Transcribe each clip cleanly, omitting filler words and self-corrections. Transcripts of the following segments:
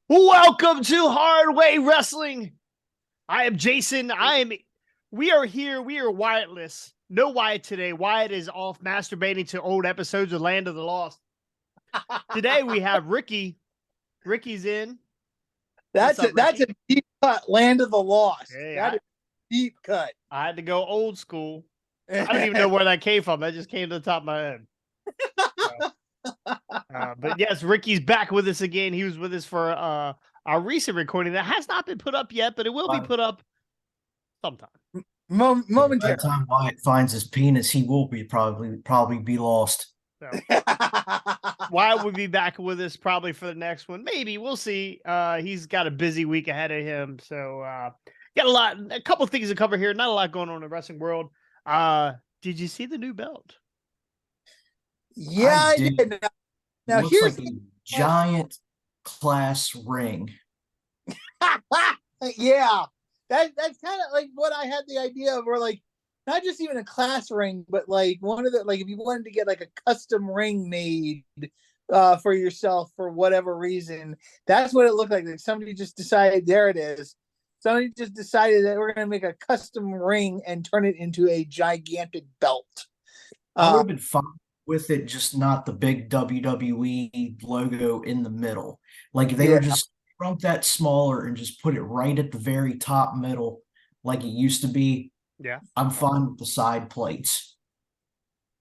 Welcome to Hard Way Wrestling. I am Jason. We are here. We are Wyatless. No Wyatt today. Wyatt is off masturbating to old episodes of Land of the Lost. Today we have Ricky. Ricky's in. That's a deep cut. Land of the Lost. Hey, That is deep cut. I had to go old school. I don't even know where that came from. That just came to the top of my head. But yes, Ricky's back with us again. He was with us for our recent recording that has not been put up yet, but it will be put up sometime. Momentarily. By the time Wyatt finds his penis, he will be probably be lost. So, Wyatt will be back with us probably for the next one. Maybe we'll see. He's got a busy week ahead of him, so got a couple things to cover here. Not a lot going on in the wrestling world. Did you see the new belt? Yeah, I did. Now looks here's like a giant class ring. yeah, that's kind of like what I had the idea of, or like not just even a class ring, but like one of the, like if you wanted to get like a custom ring made for yourself for whatever reason, that's what it looked like. Like somebody just decided, there it is. Somebody just decided that we're going to make a custom ring and turn it into a gigantic belt. I would have been fine with it, just not the big WWE logo in the middle. Like if they were just shrunk that smaller and just put it right at the very top middle, like it used to be. Yeah, I'm fine with the side plates.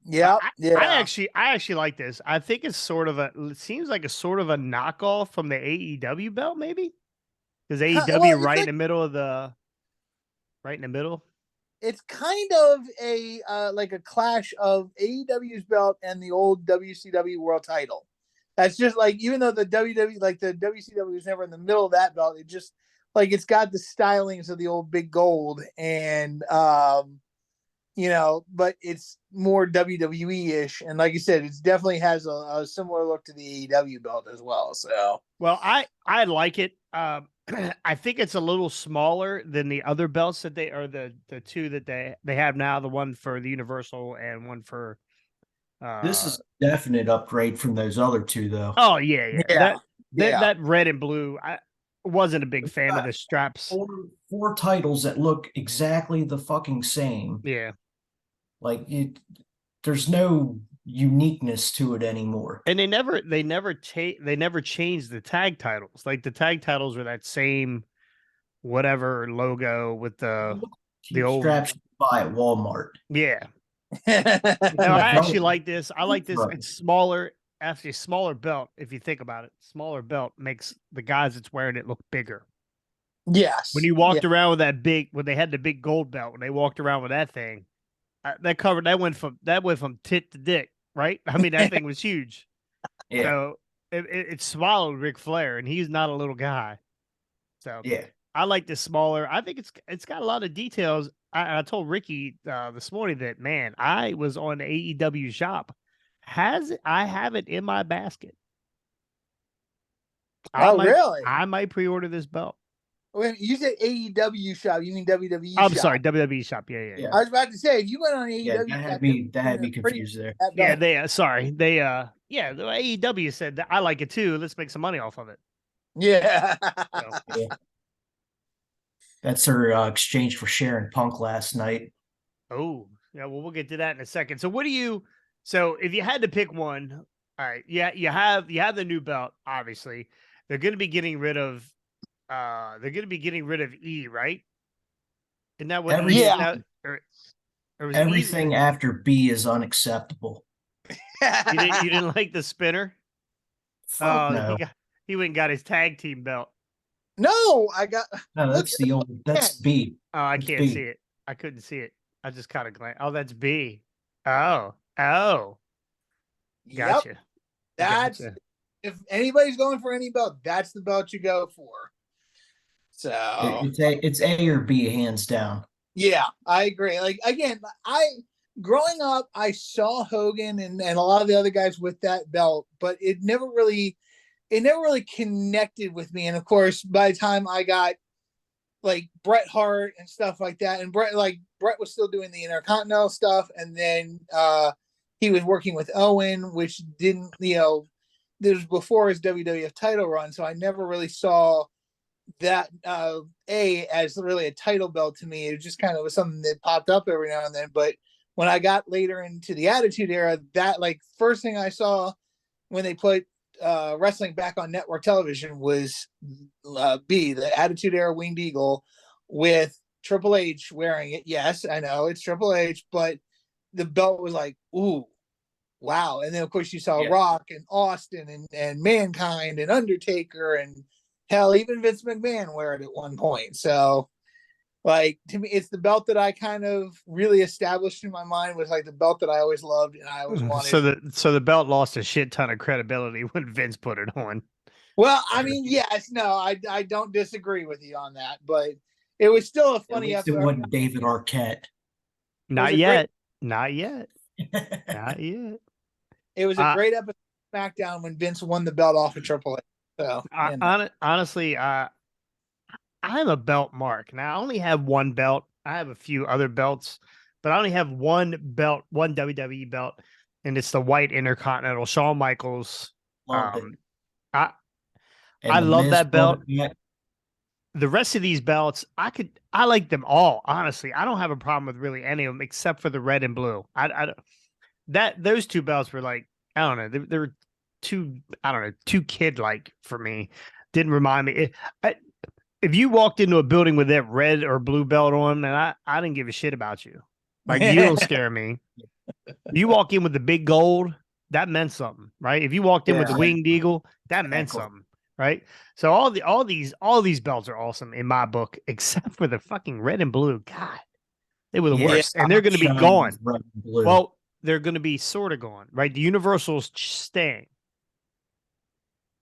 Yeah, I actually like this. I think it's it seems like a sort of a knockoff from the AEW belt, maybe because AEW right in the middle. It's kind of a like a clash of AEW's belt and the old WCW world title. That's just like, even though the WWE, like the WCW was never in the middle of that belt, it just like it's got the stylings of the old big gold, and but it's more WWE-ish, and like you said, it definitely has a similar look to the AEW belt as well. So, well, I like it. I think it's a little smaller than the other belts that they are the two that they have now. The one for the Universal and one for. This is a definite upgrade from those other two, though. Oh yeah. That red and blue. I wasn't a big fan of the straps. Four titles that look exactly the fucking same. Yeah, like there's no uniqueness to it anymore. And they never changed the tag titles. Like the tag titles were that same whatever logo with the old straps you buy at Walmart. Yeah. No, I actually like this. I like this. It's smaller. Actually, a smaller belt. If you think about it, smaller belt makes the guys that's wearing it look bigger. Yes. When you walked around with when they had the big gold belt, when they walked around with that thing, that went from tit to dick, right? I mean, that thing was huge. Yeah. So it swallowed Ric Flair, and he's not a little guy. So yeah, I like this smaller. I think it's got a lot of details. I told Ricky this morning that, man, I was on AEW shop. I have it in my basket. Really? I might pre-order this belt. When you said AEW shop, you mean WWE shop? I'm sorry, WWE shop. Yeah. I was about to say, if you went on AEW, that had me confused there. Yeah, the AEW said that I like it too. Let's make some money off of it. Yeah. Yeah. That's her exchange for Sharon Punk last night. Oh, yeah. Well, we'll get to that in a second. So if you had to pick one, all right, yeah, you have the new belt. Obviously, they're going to be getting rid of. They're going to be getting rid of E, right? Isn't that what? Everything after B is unacceptable. You didn't like the spinner? No. He went and got his tag team belt. No, that's B. Oh, I can't see it. I couldn't see it. I just kind of glanced. Oh, that's B. Oh. Gotcha. Yep. If anybody's going for any belt, that's the belt you go for. So it's A or B, hands down. Yeah, I agree. Like, again, growing up, I saw Hogan and a lot of the other guys with that belt, but it never really connected with me. And of course, by the time I got like Bret Hart and stuff like that, and Bret was still doing the Intercontinental stuff, and then he was working with Owen, which didn't was before his WWF title run, so I never really saw that as really a title belt to me. It just kind of was something that popped up every now and then. But when I got later into the Attitude Era, that like first thing I saw when they put wrestling back on network television was the Attitude Era Winged Eagle with Triple H wearing it. Yes, I know it's Triple H, but the belt was like, ooh, wow. And then of course you saw Rock and Austin and Mankind and Undertaker and hell, even Vince McMahon wear it at one point. So like to me, it's the belt that I kind of really established in my mind was like the belt that I always loved and I always wanted. So the belt lost a shit ton of credibility when Vince put it on. Well, I mean, yes, no, I don't disagree with you on that, but it was still a funny At least episode. it wasn't David Arquette. Not yet. Not yet. Not yet. It was a great episode of SmackDown when Vince won the belt off of Triple H. So honestly, I'm a belt mark. Now I only have one belt. I have a few other belts, but I only have one belt, one WWE belt, and it's the white Intercontinental Shawn Michaels. Loved it. I love that belt. The rest of these belts, I like them all. Honestly, I don't have a problem with really any of them except for the red and blue. Those two belts were like, I don't know, they were too, I don't know, too kid like for me. Didn't remind me. If you walked into a building with that red or blue belt on, man, I didn't give a shit about you. Like you don't scare me. You walk in with the big gold, that meant something, right? If you walked in with the winged eagle, that meant something, right? So all these belts are awesome in my book, except for the fucking red and blue. God, they were the worst, and they're going to be gone. Well, they're going to be sort of gone, right? The Universal's staying.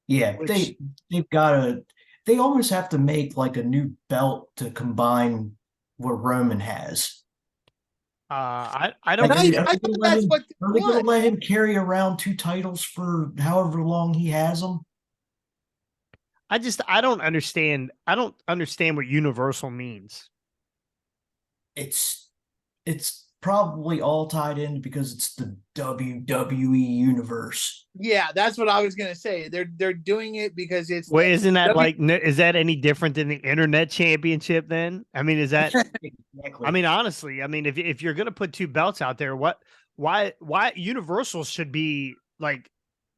Yeah, they've got to. They almost have to make like a new belt to combine what Roman has. I don't. Like, are they going to let him carry around two titles for however long he has them? I don't understand. I don't understand what Universal means. It's probably all tied in because it's the WWE universe. Yeah, that's what I was gonna say. They're doing it because it's. Well, isn't that like? Is that any different than the Internet Championship? Then I mean, is that? Exactly. I mean, honestly, I mean, if you're gonna put two belts out there, why Universal should be like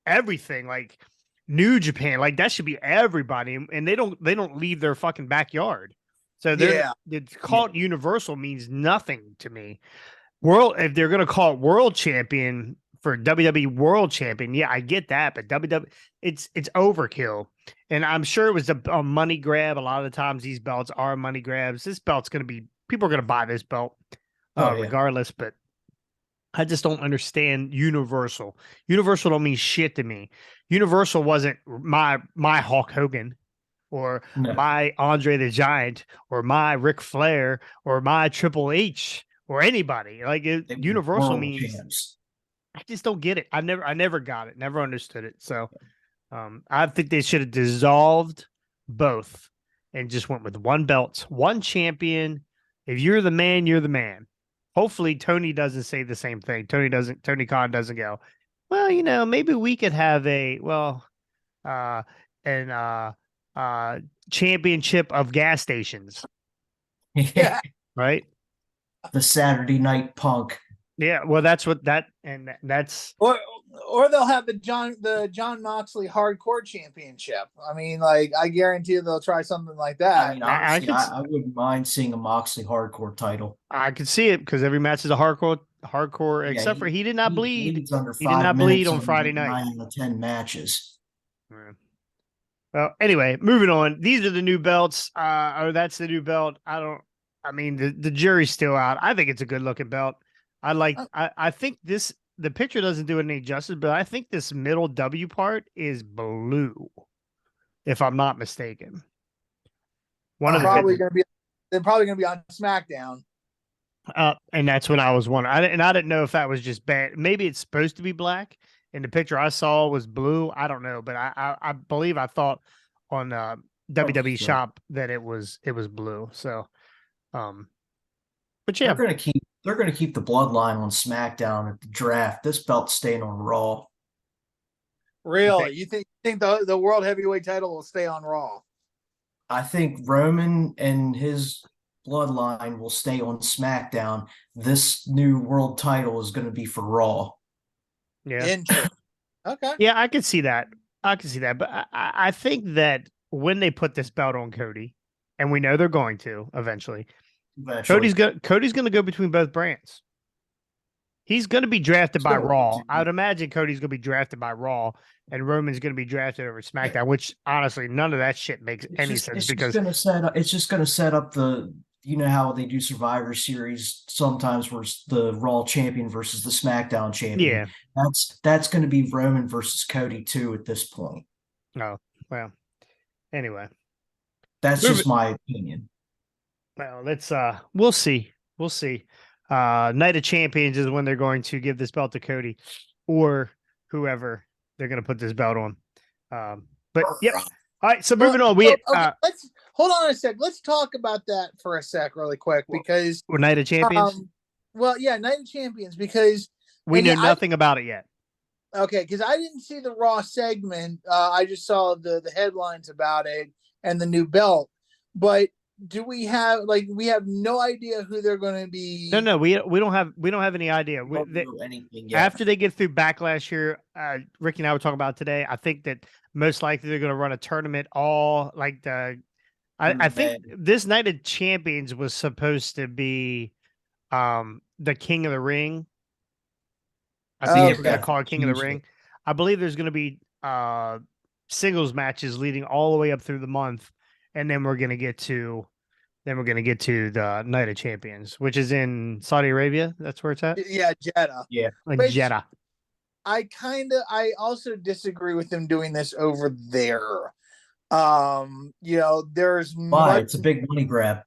everything, like New Japan, like that should be everybody, and they don't leave their fucking backyard. So it's called Universal means nothing to me. If they're gonna call it World Champion for WWE World Champion, yeah, I get that, but WWE, it's overkill, and I'm sure it was a money grab. A lot of the times these belts are money grabs. This belt's gonna be people are gonna buy this belt, regardless. But I just don't understand Universal. Universal don't mean shit to me. Universal wasn't my Hulk Hogan, or my Andre the Giant, or my Ric Flair, or my Triple H, or anybody. Like Universal means champs. I just don't get it. I never got it. Never understood it. So I think they should have dissolved both and just went with one belt, one champion. If you're the man, you're the man. Hopefully Tony doesn't say the same thing. Tony Khan doesn't go, well, maybe we could have championship of gas stations. Yeah. Right? The Saturday Night Punk. Yeah, well, that's or they'll have the John Moxley Hardcore Championship. I mean, like I guarantee they'll try something like that. I mean, honestly, I wouldn't mind seeing a Moxley Hardcore title. I could see it because every match is a hardcore, except for he did not bleed. He did not bleed on Friday night. 9 out of 10 matches. Yeah. Well, anyway, moving on. These are the new belts. That's the new belt. I mean, the jury's still out. I think it's a good looking belt. I think the picture doesn't do it any justice, but I think this middle W part is blue, if I'm not mistaken. They're probably going to be on SmackDown. And that's what I was wondering. I didn't know if that was just bad. Maybe it's supposed to be black, and the picture I saw was blue. I don't know, but I believe I thought on WWE Shop that it was blue. So, but yeah, they're gonna keep the bloodline on SmackDown at the draft. This belt's staying on Raw. Really? You think the world heavyweight title will stay on Raw? I think Roman and his bloodline will stay on SmackDown. This new world title is going to be for Raw. Yeah. Interesting. Okay. Yeah, I could see that. I could see that. But I think that when they put this belt on Cody, and we know they're going to eventually, Cody's gonna go between both brands. He's gonna be drafted by Raw. I would imagine Cody's gonna be drafted by Raw, and Roman's gonna be drafted over SmackDown. Which honestly, none of that shit makes any sense because it's just gonna set up the, you know how they do Survivor Series sometimes where it's the Raw champion versus the SmackDown champion. Yeah, That's going to be Roman versus Cody too at this point. oh well. Anyway, that's just my opinion. Well, let's we'll see. We'll see. Night of Champions is when they're going to give this belt to Cody or whoever they're going to put this belt on. But yep. All right, so moving on. Let's hold on a sec. Let's talk about that for a sec, really quick, because Night of Champions. Night of Champions, because we know nothing about it yet. Okay, because I didn't see the Raw segment. I just saw the headlines about it and the new belt. But do we have we have no idea who they're going to be? No, we don't have any idea. We don't know anything yet. After they get through Backlash here, Ricky and I were talking about today. I think that most likely they're going to run a tournament. I think this Night of Champions was supposed to be the King of the Ring. I think they were going to call it King of the Ring. I believe there's going to be singles matches leading all the way up through the month, and then we're going to get to the Night of Champions, which is in Saudi Arabia. That's where it's at. Yeah, Jeddah. Yeah, Jeddah. I also disagree with them doing this over there. There's it's a big money grab.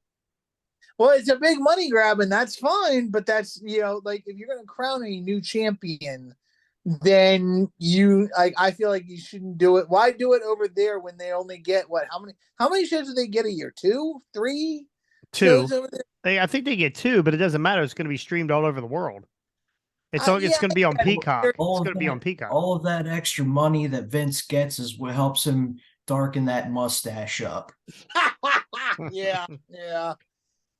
Well, it's a big money grab, and that's fine, but that's, if you're going to crown a new champion, then I feel like you shouldn't do it. Why do it over there when they only get how many shows do they get a year? 2, 3 shows over there? I think they get 2, but it doesn't matter. It's going to be streamed all over the world. It's going to be on Peacock. It's going to be on Peacock. All of that extra money that Vince gets is what helps him darken that mustache up. Yeah.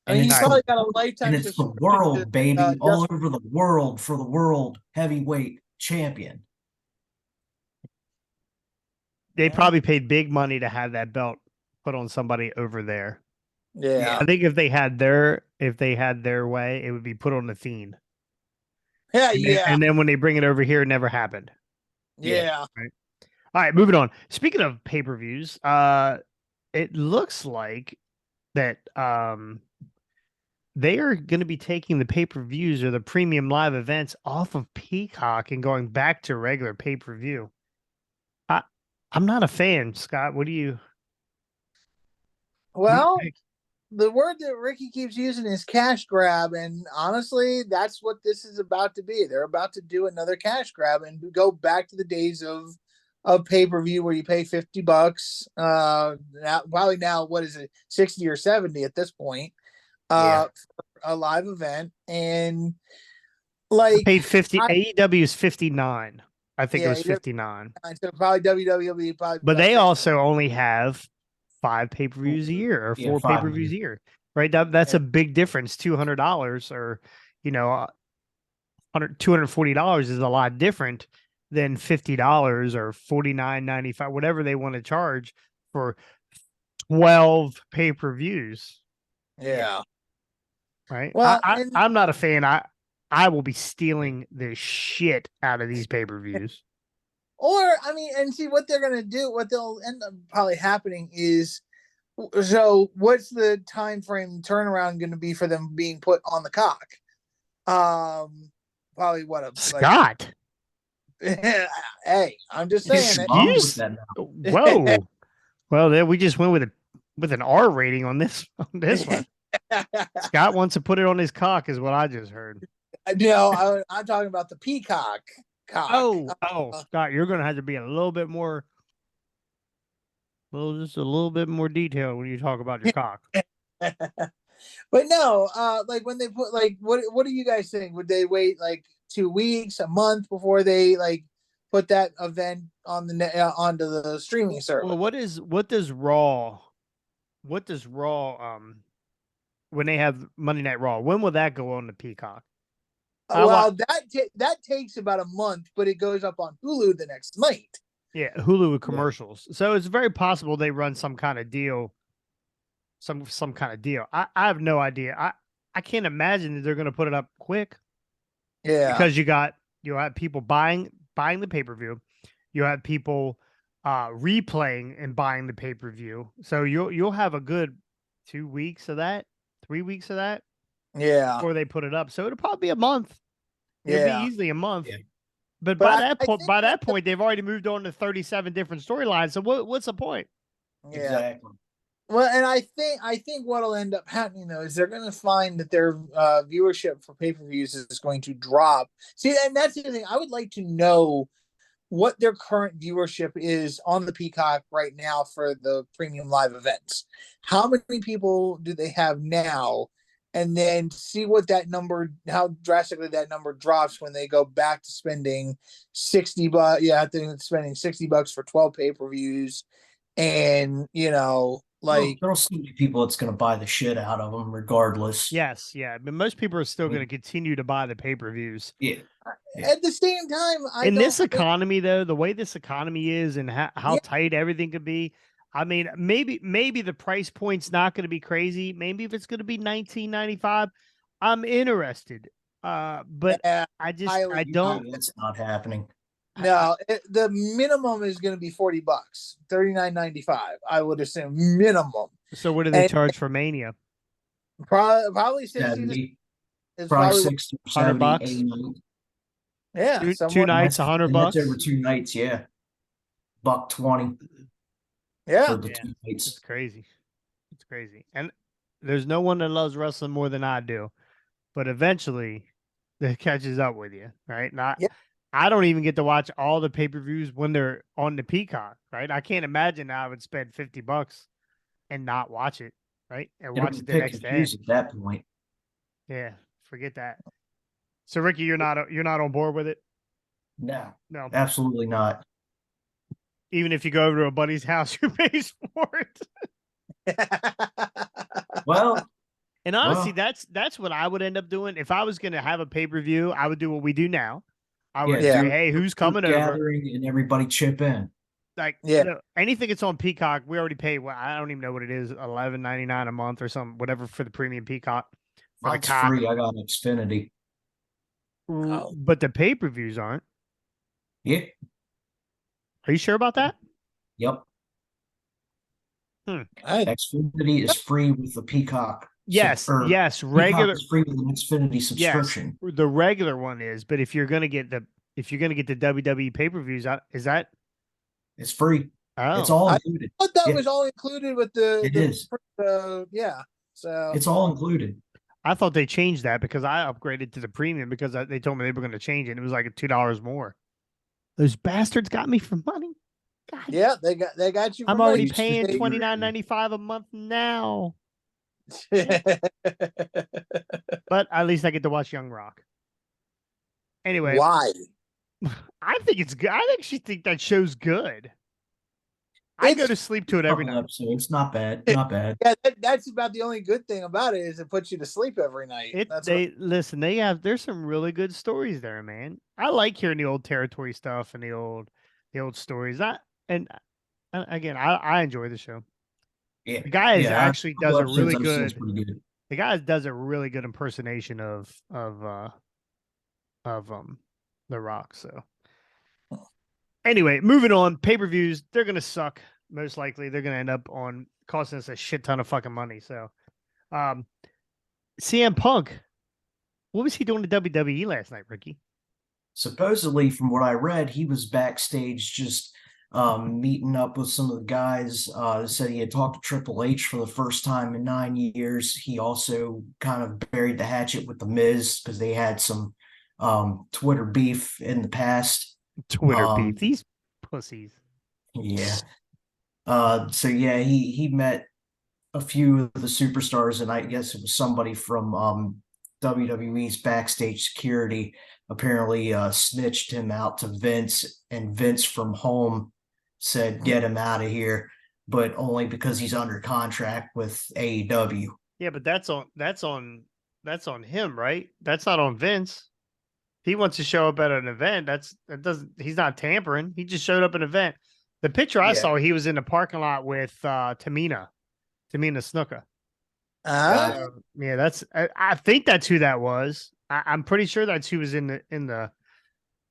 I mean, he's probably got a lifetime. And it's the world, baby, all over the world for the world heavyweight champion. They probably paid big money to have that belt put on somebody over there. Yeah. I think if they had their way, it would be put on the Fiend. Yeah, And then when they bring it over here, it never happened. Yeah. Right. All right, moving on. Speaking of pay-per-views, it looks like that they are going to be taking the pay-per-views or the premium live events off of Peacock and going back to regular pay-per-view. I'm not a fan, Scott. What do you? Well, the word that Ricky keeps using is cash grab, and honestly, that's what this is about to be. They're about to do another cash grab and go back to the days of pay-per-view where you pay $50. Now, what is it, 60 or 70 at this point? For a live event, and I paid 50. AEW is 59. I think it was 59. So probably WWE but they also only have 5 pay-per-views a year or 4 pay-per-views a year, right? That's a big difference. $200 or $240 is a lot different than $50 or $49.95, whatever they want to charge for 12 pay-per-views. Yeah. Right. Well, I'm not a fan. I will be stealing the shit out of these pay-per-views. And see what they're going to do. What they'll end up probably happening is, so what's the time frame turnaround going to be for them being put on the cock? Probably Scott. Hey, I'm just saying. Whoa. Well, there we just went with an R rating on this one. Scott wants to put it on his cock, is what I just heard. No, I'm talking about the Peacock cock. Scott, you're going to have to be a little bit more detailed when you talk about your cock. But no, when they put what do you guys think? Would they wait 2 weeks, a month before they put that event on the onto the streaming service. Well, what does Raw when they have Monday Night Raw? When will that go on the Peacock? Well, that takes about a month, but it goes up on Hulu the next night. Yeah, Hulu with commercials. So it's very possible they run some kind of deal. Some kind of deal. I have no idea. I can't imagine that they're going to put it up quick. Yeah, Because you'll have people buying the pay-per-view. You have people replaying and buying the pay-per-view. So you'll have a good 2 weeks of that, 3 weeks of that. Yeah. Before they put it up. So it'll probably be a month. It'll be easily a month. Yeah. But by that point, they've already moved on to 37 different storylines. So what's the point? Yeah. Exactly. Well, and I think what'll end up happening though is they're going to find that their viewership for pay-per-views is going to drop. See, and that's the thing. I would like to know what their current viewership is on the Peacock right now for the premium live events. How many people do they have now? And then see what that number, how drastically that number drops when they go back to spending $60. Yeah, I think it's spending $60 for 12 pay-per-views, and there'll still be people that's going to buy the shit out of them regardless. Yes, yeah, but most people are still going to continue to buy the pay-per-views. Yeah. At the same time, in this economy, though, the way this economy is and how tight everything could be. I mean, maybe the price point's not going to be crazy. Maybe if it's going to be $19.95, I'm interested. But I don't. That's not happening. No, the minimum is going to be $40, $39.95. I would assume minimum. So what do they charge for Mania? Probably 60. Probably 60 or $100. Yeah, two nights, $100. That's over 2 nights. Yeah, $120. Yeah, it's crazy. It's crazy, and there's no one that loves wrestling more than I do. But eventually, it catches up with you, right? I don't even get to watch all the pay-per-views when they're on the Peacock, right? I can't imagine I would spend $50 and not watch it, right? And watch it the next day. At that point, yeah, forget that. So, Ricky, you're not on board with it? No, absolutely not. Even if you go over to a buddy's house who pays for it. Well, and honestly, that's what I would end up doing if I was going to have a pay-per-view. I would do what we do now. I would say, hey, who's coming over? And everybody chip in. Like, anything that's on Peacock, we already pay. Well, I don't even know what it is, $11.99 a month or something, whatever for the premium Peacock. It's free. I got Xfinity. But the pay-per-views aren't. Yeah. Are you sure about that? Yep. Xfinity is free with the Peacock. Yes. Regular is free with an Xfinity subscription. Yes, the regular one is, but if you're gonna get the WWE pay-per-views, is that? It's free. Oh. It's all included. I thought that was all included with the. It is. So it's all included. I thought they changed that because I upgraded to the premium because they told me they were going to change it. It was like $2 more. Those bastards got me for money. God. Yeah, they got you. I'm already paying $29.95 a month now. But at least I get to watch Young Rock. Anyway, why? I think it's good. I actually think that show's good. I go to sleep to it every night. So it's not bad. Not bad. Yeah, that's about the only good thing about it is it puts you to sleep every night. There's some really good stories there, man. I like hearing the old territory stuff and the old stories. I enjoy the show. Yeah. The guy actually does a really good. Good. The guy does a really good impersonation of The Rock. So anyway, moving on. Pay-per-views, they're gonna suck. Most likely, they're gonna end up on costing us a shit ton of fucking money. So, CM Punk, what was he doing to WWE last night, Ricky? Supposedly, from what I read, he was backstage just meeting up with some of the guys. Said he had talked to Triple H for the first time in 9 years. He also kind of buried the hatchet with The Miz because they had some Twitter beef in the past. Twitter beef, these pussies. Yeah. So yeah, he met a few of the superstars, and I guess it was somebody from WWE's backstage security apparently snitched him out to Vince, and Vince from home said, "Get him out of here," but only because he's under contract with AEW. Yeah, but that's on him, right? That's not on Vince. He wants to show up at an event. He's not tampering. He just showed up at an event. The picture I Yeah. saw, he was in the parking lot with Tamina Snuka. Uh, Yeah, I think that's who that was. I'm pretty sure that's who was in the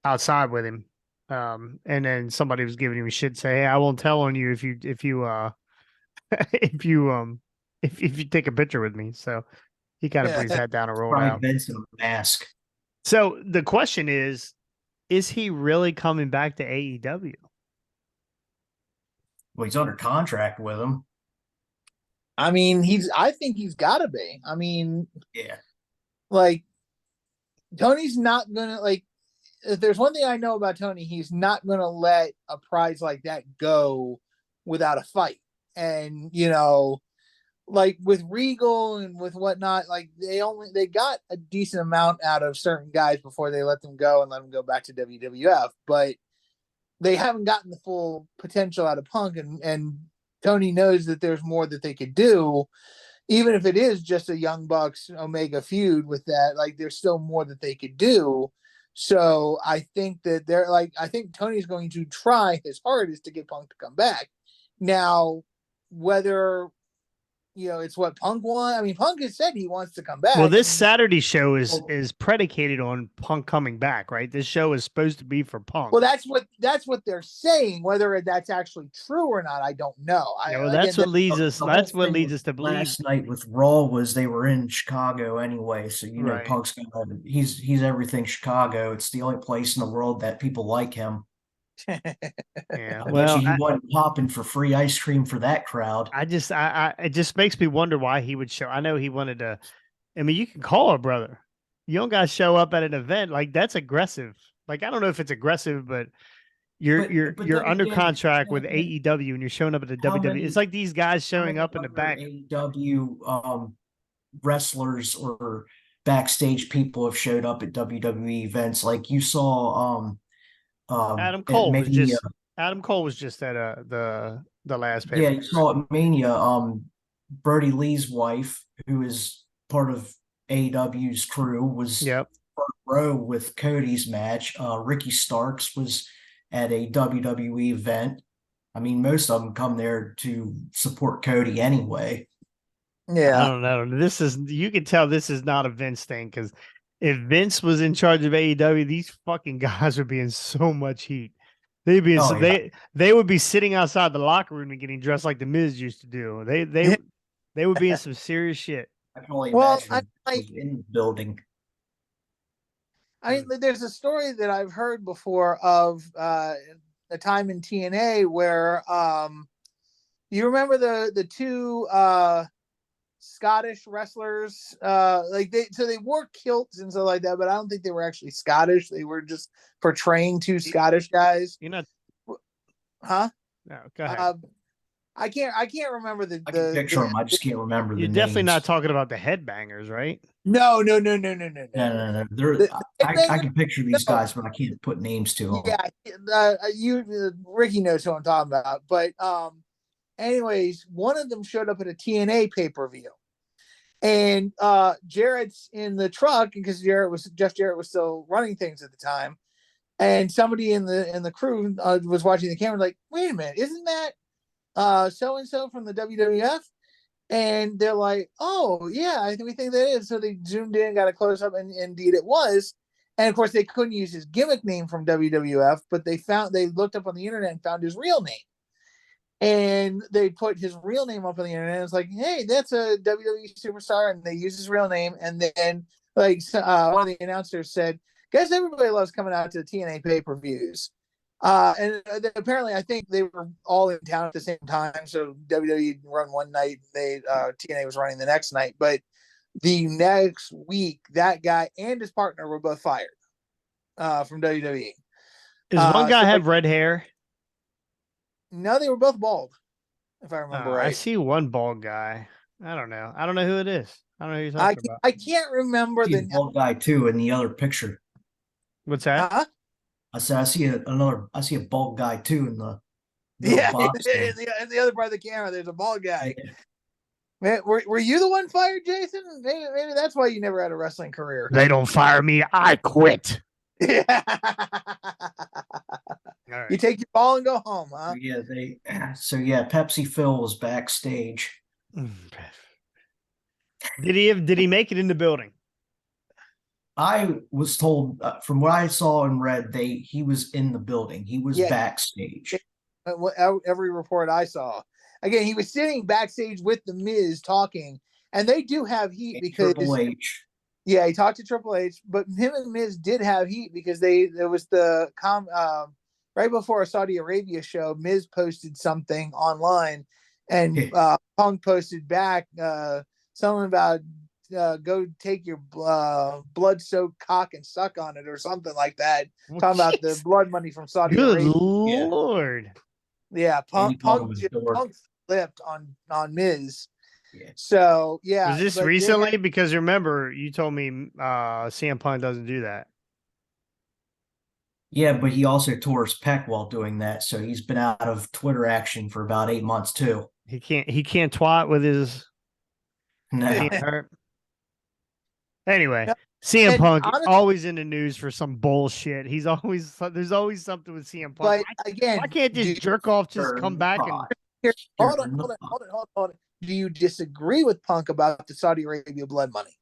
outside with him. And then somebody was giving him shit, say, "Hey, I won't tell on you if you if you take a picture with me." So he kind of put his head down and rolled Probably out. Vince in a mask. So the question is he really coming back to AEW? Well, he's under contract with him. I mean, I think he's got to be. I mean, Yeah. like Tony's not gonna like. If there's one thing I know about Tony, he's not gonna let a prize like that go without a fight. And like with Regal and with whatnot, like they got a decent amount out of certain guys before they let them go and let them go back to WWF, but they haven't gotten the full potential out of Punk, and Tony knows that there's more that they could do, even if it is just a Young Bucks Omega feud with that. Like there's still more that they could do. So I think that I think Tony's going to try his hardest to get Punk to come back. Now, whether it's what Punk wants. I mean, Punk has said he wants to come back. Well, this Saturday show is predicated on Punk coming back, right? This show is supposed to be for Punk. Well, that's what they're saying. Whether that's actually true or not, I don't know. That's what leads us to believe. Last night with Raw was they were in Chicago anyway, so Right. Punk's he's everything Chicago. It's the only place in the world that people like him. Yeah, well, he wasn't popping for free ice cream for that crowd. It just makes me wonder why he would show. I know he wanted to. I mean, you can call a brother. You don't got to show up at an event like that's aggressive. Like I don't know if it's aggressive, but you're under contract with AEW and you're showing up at the WWE. It's like these guys showing up in the back. AEW wrestlers or backstage people have showed up at WWE events. Like you saw Adam Cole was just at the last pay. Yeah, you saw at Mania. Brody Lee's wife, who is part of AEW's crew, was front row with Cody's match. Ricky Starks was at a WWE event. I mean, most of them come there to support Cody anyway. Yeah, I don't know. You can tell this is not a Vince thing, because if Vince was in charge of AEW, these fucking guys would be in so much heat. They'd be they would be sitting outside the locker room and getting dressed like the Miz used to do. They would be in some serious shit. I can only imagine in the building. There's a story that I've heard before of a time in TNA where you remember the two Scottish wrestlers, they wore kilts and stuff like that, but I don't think they were actually Scottish. They were just portraying two Scottish guys. You're not, huh? No, go ahead. I can't remember I can picture them. I just can't remember the You're names. Definitely not talking about the headbangers, right? No. No. I can picture these guys, but I can't put names to them. Yeah, Ricky knows who I'm talking about. But anyways, one of them showed up at a TNA pay-per-view. And Jarrett's in the truck because Jarrett was still running things at the time. And somebody in the crew was watching the camera like, wait a minute, isn't that so and so from the WWF? And they're like, oh yeah, we think that is. So they zoomed in, got a close up, and indeed it was. And of course they couldn't use his gimmick name from WWF, but they looked up on the internet and found his real name. And they put his real name up on the internet. And it's like, hey, that's a WWE superstar, and they used his real name. And then one of the announcers said, guys, everybody loves coming out to the TNA pay-per-views. And apparently, I think they were all in town at the same time. So WWE run one night, TNA was running the next night. But the next week, that guy and his partner were both fired from WWE. Does one guy have red hair? No, they were both bald, if I remember right. I see one bald guy. I don't know who it is. I don't know who you're talking about. I can't remember the bald guy too in the other picture. What's that? Huh? I said I see a bald guy too in the middle Yeah, box. in the other part of the camera, there's a bald Yeah. guy. Man, were you the one fired, Jason? Maybe that's why you never had a wrestling career. They don't fire me. I quit. Yeah. All right. You take your ball and go home, huh? Yeah, Pepsi Phil was backstage. Did he make it in the building? I was told from what I saw and read, he was in the building. He was Yeah. backstage. Every report I saw. Again, he was sitting backstage with the Miz talking, and they do have heat because Triple H. Yeah, he talked to Triple H, but him and Miz did have heat because there was the right before a Saudi Arabia show, Miz posted something online, and Punk posted back something about go take your blood-soaked cock and suck on it or something like that. Oh, talking about the blood money from Saudi Good Arabia. Lord. Yeah, Punk flipped on Miz. Yeah. So yeah, Was this recently? Because remember, you told me CM Punk doesn't do that. Yeah, but he also tore his pec while doing that, so he's been out of Twitter action for about 8 months too. He can't twat with his No. Anyway, Yep. CM Punk honestly, always in the news for some bullshit. There's always something with CM Punk. But again, why can't this jerk off just come back and hold on. Do you disagree with Punk about the Saudi Arabia blood money?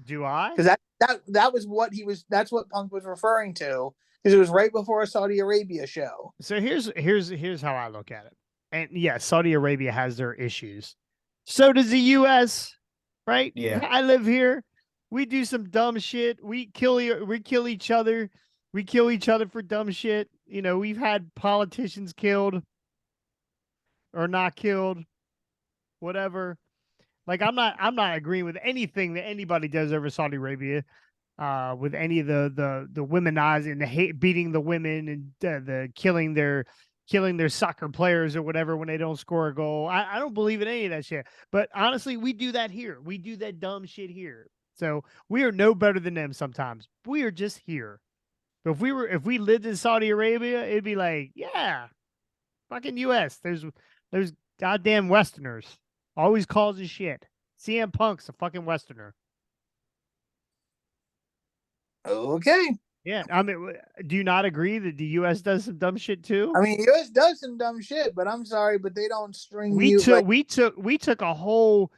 do I? Because that was what that's what Punk was referring to, because it was right before a Saudi Arabia show. So here's how I look at it. And yeah, Saudi Arabia has their issues. So does the US, right? Yeah. I live here. We do some dumb shit. We kill each other. We kill each other for dumb shit. You know, we've had politicians killed or not killed, whatever. Like I'm not agreeing with anything that anybody does over Saudi Arabia, with any of the womenizing, the hate, beating the women, and the killing their soccer players or whatever when they don't score a goal. I don't believe in any of that shit. But honestly, we do that here. We do that dumb shit here. So we are no better than them sometimes. We are just here. But if we lived in Saudi Arabia, it'd be like, yeah, fucking US. There's goddamn Westerners always causing shit. CM Punk's a fucking Westerner. Okay. Yeah, I mean, do you not agree that the U.S. does some dumb shit too? I mean, US does some dumb shit, but I'm sorry, but they don't string We you. took a whole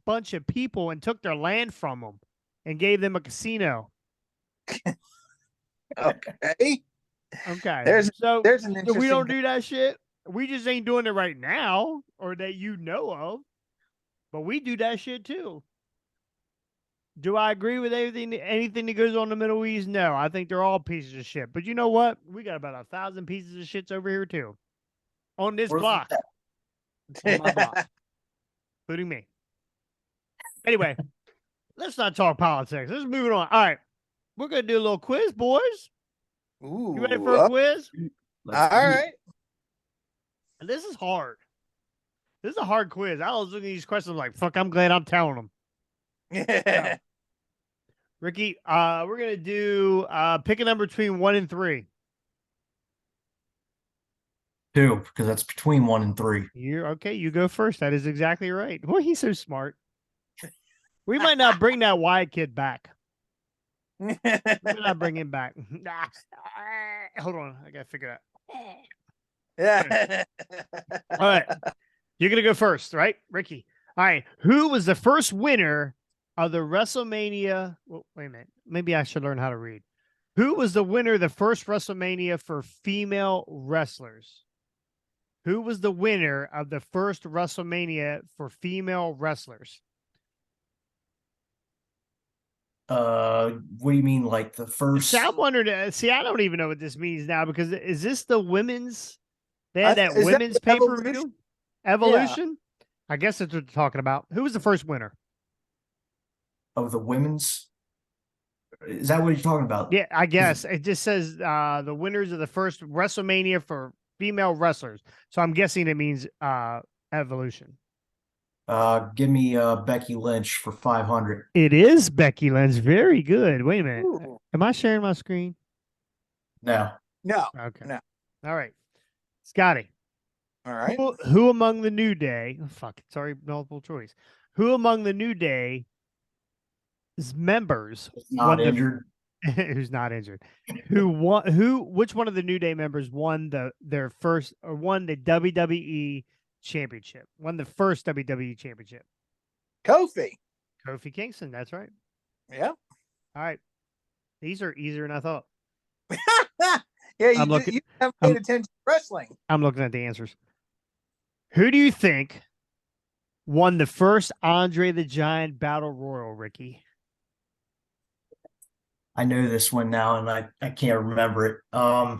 bunch of people and took their land from them and gave them a casino. Okay. Okay. There's an we interesting. don't do that shit. We just ain't doing it right now, or that you know of. But we do that shit too. Do I agree with anything that goes on in the Middle East? No, I think they're all pieces of shit. But you know what? We got about 1,000 pieces of shits over here too, on this block, on my block, including me. Anyway, let's not talk politics. Let's move it on. All right, we're gonna do a little quiz, boys. Ooh, You ready for a quiz? All right. And this is hard. This is a hard quiz. I was looking at these questions like, fuck, I'm glad I'm telling them. Yeah. Ricky, we're gonna do pick a number between 1 and 3. 2, because that's between 1 and 3. You're okay. You go first. That is exactly right. Well, he's so smart. We might not bring that Wyatt kid back. We might not bring him back. Hold on, I gotta figure it out. Yeah. All right, you're gonna go first, right, Ricky? All right. Who was the first winner of the WrestleMania? Well, wait a minute. Maybe I should learn how to read. Who was the winner of the first WrestleMania for female wrestlers? Who was the winner of the first WrestleMania for female wrestlers? What do you mean, like the first? See, I'm wondering. See, I don't even know what this means now, because is this the women's? They had that women's pay-per-view? Evolution? Yeah. I guess that's what they're talking about. Who was the first winner? Of the women's? Is that what you're talking about? Yeah, I guess. It just says the winners of the first WrestleMania for female wrestlers. So I'm guessing it means Evolution. Give me Becky Lynch for 500. It is Becky Lynch. Very good. Wait a minute. Ooh. Am I sharing my screen? No. No. Okay. No. All right. Scotty, All right. who among the New Day, oh, fuck, sorry, multiple choice. Who among the New Day's members It's not won the injured. who's not injured? Which one of the New Day members won their first or won the WWE championship? Won the first WWE championship? Kofi. Kofi Kingston, that's right. Yeah. All right. These are easier than I thought. Yeah, I'm looking- you haven't paid attention to wrestling. I'm looking at the answers. Who do you think won the first Andre the Giant Battle Royal, Ricky? I know this one now, and I can't remember it. God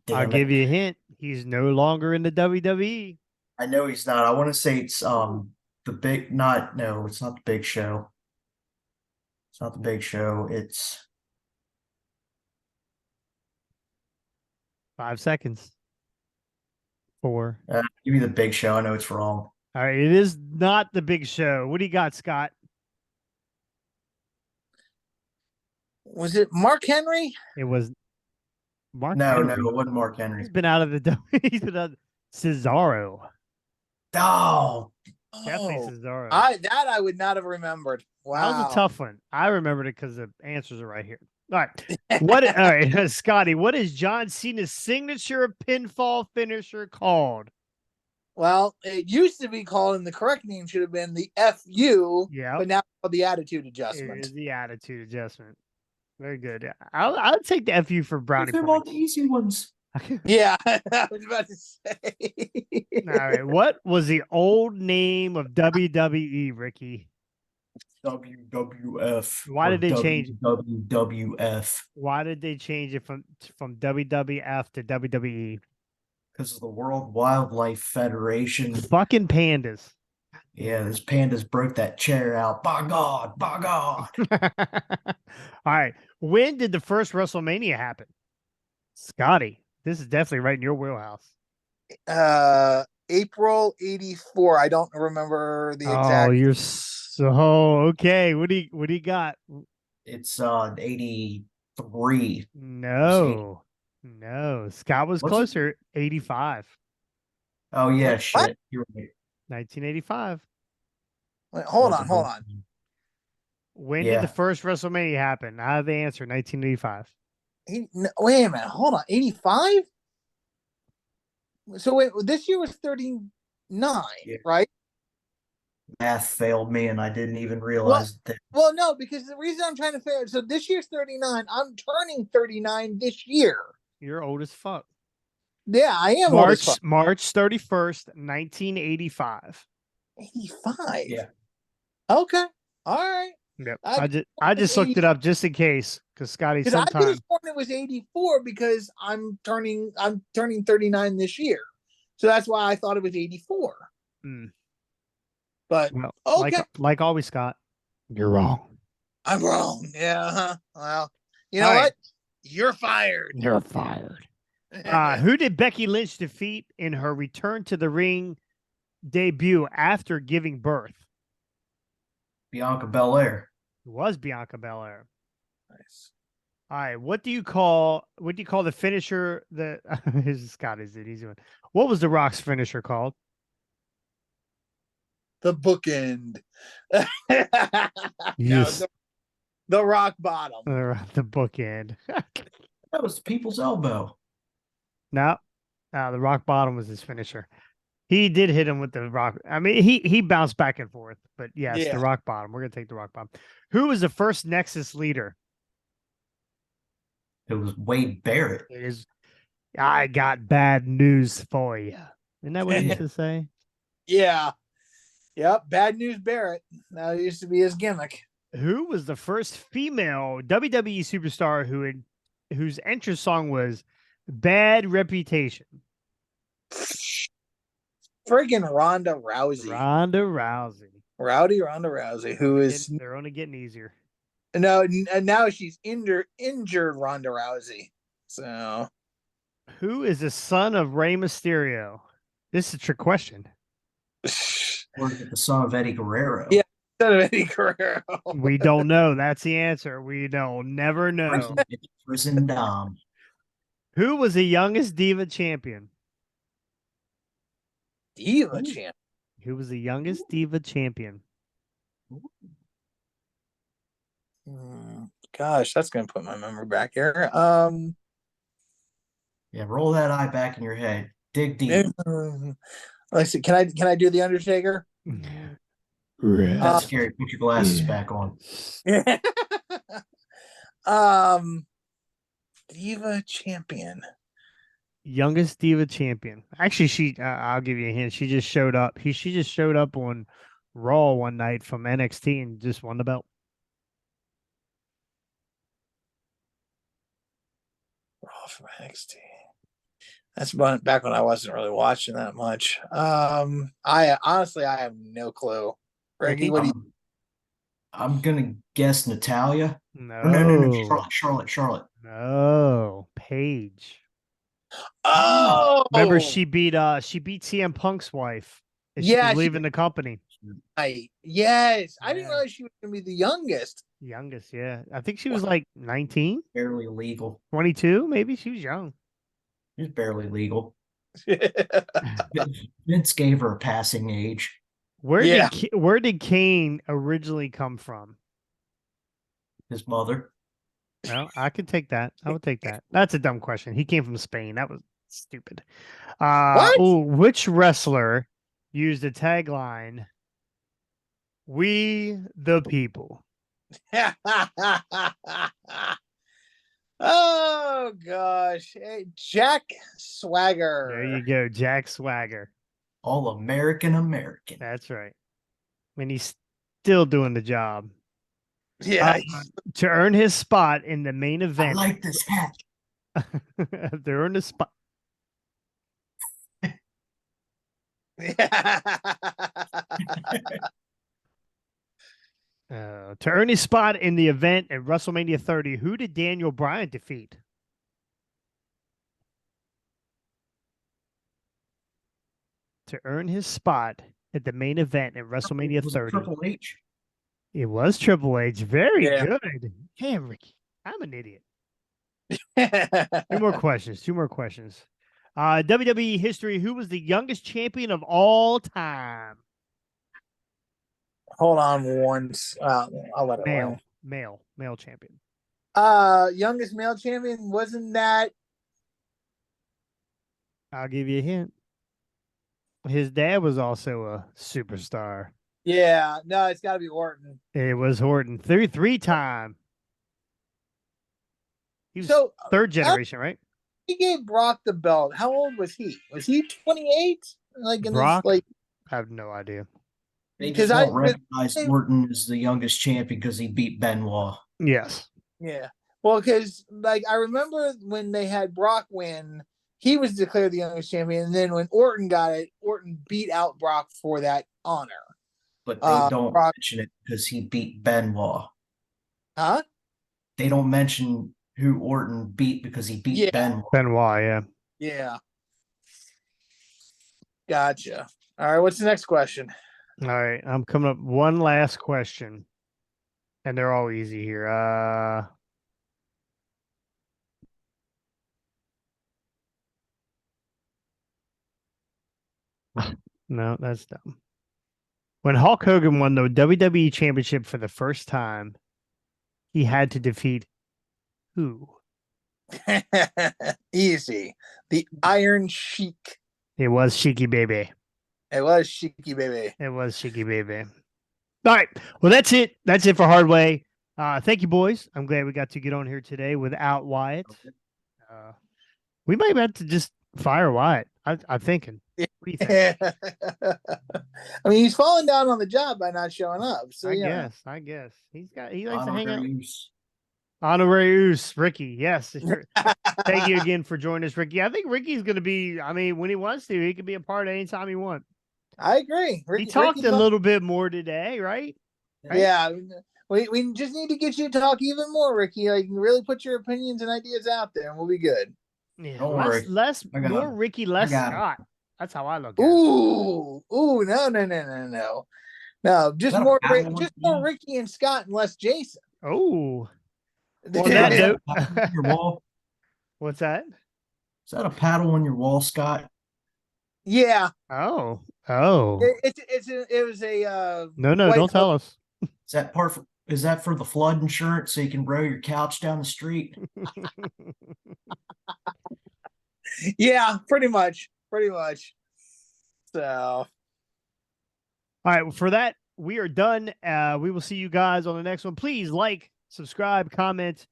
damn I'll it. give you a hint. He's no longer in the WWE. I know he's not. I want to say it's the big not no, it's not the Big Show. It's not the Big Show. It's 5 seconds. 4. give me the Big Show. I know it's wrong. All right. It is not the Big Show. What do you got, Scott? Was it Mark Henry? It was Mark No, Henry. no, it wasn't Mark Henry. He's been out of the WWE. He's been out Cesaro. Oh, Definitely Oh, Cesaro. I would not have remembered. Wow. That was a tough one. I remembered it because the answers are right here. All right. All right, Scotty, what is John Cena's signature pinfall finisher called? Well, it used to be called, and the correct name should have been the FU. Yeah. But now it's called the Attitude It Adjustment. is the attitude adjustment. Very good. I'll take the FU for brownie they're all points. the easy ones. Yeah, I was about to say. All right. What was the old name of WWE, Ricky? WWF. Why did they change it? WWF? Why did they change it from WWF to WWE? Because of the World Wildlife Federation. Fucking pandas. Yeah, this pandas broke that chair out. By God, by God. All right. When did the first WrestleMania happen? Scotty, this is definitely right in your wheelhouse. April '84. I don't remember the Oh, exact. you're so okay. What do you got? It's 83. No. Scott was What's it? closer. 85. Oh yeah, What? shit. You're right. 1985. Wait, hold on. When Yeah. did the first WrestleMania happen? I have the answer. 1985. Wait a minute. Hold on. 85? So wait, this year was 39, Yeah. right? Math failed me, and I didn't even realize that. Well, no, because the reason I'm trying to figure so this year's 39. I'm turning 39 this year. You're old as fuck. Yeah, I am old as fuck. March 31st, 1985. 85. Yeah. Okay. All right. Yep. I- I just looked it up just in case because Scotty Because I could sometime have sworn it was 84 because I'm turning 39 this year. So that's why I thought it was 84. Mm. But well, okay. like always, Scott, you're wrong. I'm wrong. Yeah. Well, you know All right. what? You're fired. You're fired. Who did Becky Lynch defeat in her return to the ring debut after giving birth? Bianca Belair. It was Bianca Belair. Nice. All right. What do you call the finisher? Scott is an easy one. What was The Rock's finisher called? The bookend. Yes. No, the rock bottom. The bookend. That was the people's elbow. No, the rock bottom was his finisher. He did hit him with the rock. I mean, he bounced back and forth, but yes, Yeah. the rock bottom. We're gonna take the rock bottom. Who was the first Nexus leader? It was Wade Barrett. It is. I got bad news for you. Isn't that what he used to say? Yeah. Yep. Bad News Barrett. That used to be his gimmick. Who was the first female WWE superstar whose entrance song was "Bad Reputation"? Friggin' Ronda Rousey. Ronda Rousey. Rowdy Ronda Rousey, who is They're only getting easier. no, and now she's injured Ronda Rousey. So Who is the son of Rey Mysterio? This is a trick question. Or is it the son of Eddie Guerrero? Yeah. Son of Eddie Guerrero. We don't know. That's the answer. We don't never know. Prison Dom. Who was the youngest Diva champion? Diva champ. Who was the youngest Diva champion? Gosh, that's gonna put my memory back here. Yeah, roll that eye back in your head. Dig deep. Let's see. Can I do the Undertaker? That's scary. Put your glasses back on. Diva champion. Youngest Diva champion. Actually, I'll give you a hint. She just showed up. She just showed up on Raw one night from NXT and just won the belt. Raw from NXT. That's back when I wasn't really watching that much. I honestly have no clue. Ricky, what do you? I'm gonna guess Natalia. No. No. Charlotte. No. Paige. Oh, remember she beat CM Punk's wife. She was leaving the company. Yes. I didn't realize she was gonna be the youngest. Youngest, yeah. I think she was like 19. Barely legal. 22, maybe. She was young. She was barely legal. Vince gave her a passing age. Where did Kane originally come from? His mother. No, I could take that. I would take that. That's a dumb question. He came from Spain. That was stupid. Which wrestler used the tagline, "We the people"? Oh gosh. Hey, Jack Swagger. There you go, Jack Swagger. All American. That's right. I mean, he's still doing the job. Yeah. To earn his spot in the main event. I like this hat. To earn the spot. To earn his spot in the event at WrestleMania 30, who did Daniel Bryan defeat? To earn his spot at the main event at WrestleMania 30. Triple H. It was Triple H. Very good. Hey, Ricky, I'm an idiot. Two more questions. WWE history, who was the youngest champion of all time? Hold on once. I'll let it Male champion. Youngest male champion, wasn't that? I'll give you a hint. His dad was also a superstar. Yeah, no, it's got to be Orton. It was Orton. Three-time. He was third generation, right? He gave Brock the belt. How old was he? Was he 28? Like in Brock? This, I have no idea. They just don't recognize Orton as the youngest champion because he beat Benoit. Yes. Yeah. Well, because I remember when they had Brock win, he was declared the youngest champion, and then when Orton got it, Orton beat out Brock for that honor. But they don't mention it because he beat Benoit. Huh? They don't mention who Orton beat because he beat Benoit. Benoit, yeah. Yeah. Gotcha. All right, what's the next question? All right, I'm coming up one last question. And they're all easy here. No, that's dumb. When Hulk Hogan won the WWE Championship for the first time, he had to defeat who? Easy. The Iron Sheik. It was Sheiky Baby. It was Sheiky Baby. All right. Well, that's it. That's it for Hardway. Thank you, boys. I'm glad we got to get on here today without Wyatt. We might have to just fire Wyatt. I'm thinking. What do you think? I mean, he's falling down on the job by not showing up. So I guess he likes to hang out. Honorarius, Ricky. Yes. Thank you again for joining us, Ricky. I think Ricky's going to be. I mean, when he wants to, he can be a part anytime he wants. I agree. He talked a little bit more today, right? Yeah. We just need to get you to talk even more, Ricky. Like, really put your opinions and ideas out there, and we'll be good. Yeah, more Ricky, less Scott. That's how I look at it. Ooh, no. Is that a paddle on Just your more wall? Ricky and Scott and less Jason. Oh, on Is that that note, a paddle on your wall? what's that? Is that a paddle on your wall, Scott? Yeah, Oh, it was a no, white don't tell us. Is that is that for the flood insurance so you can row your couch down the street? Yeah, pretty much. So, All right, well, for that, we are done. We will see you guys on the next one. Please like, subscribe, comment.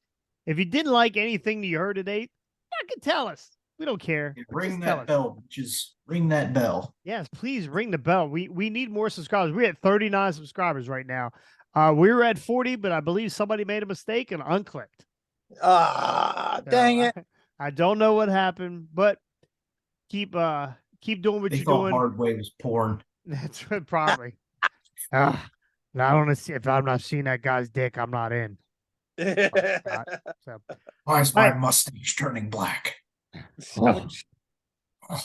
If you didn't like anything that you heard today, you can tell us. We don't care. Ring Just tell that us. bell, bitches. Ring that bell. Yes, please ring the bell. We need more subscribers. We're at 39 subscribers right now. We were at 40, but I believe somebody made a mistake and unclicked. dang it. I don't know what happened, but keep doing what They you're thought doing. Hardway was porn. That's what probably. I don't want to see if I'm not seeing that guy's dick, I'm not in. So, Why is my right. mustache turning black? So all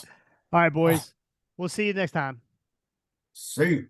right, boys. We'll see you next time. See you.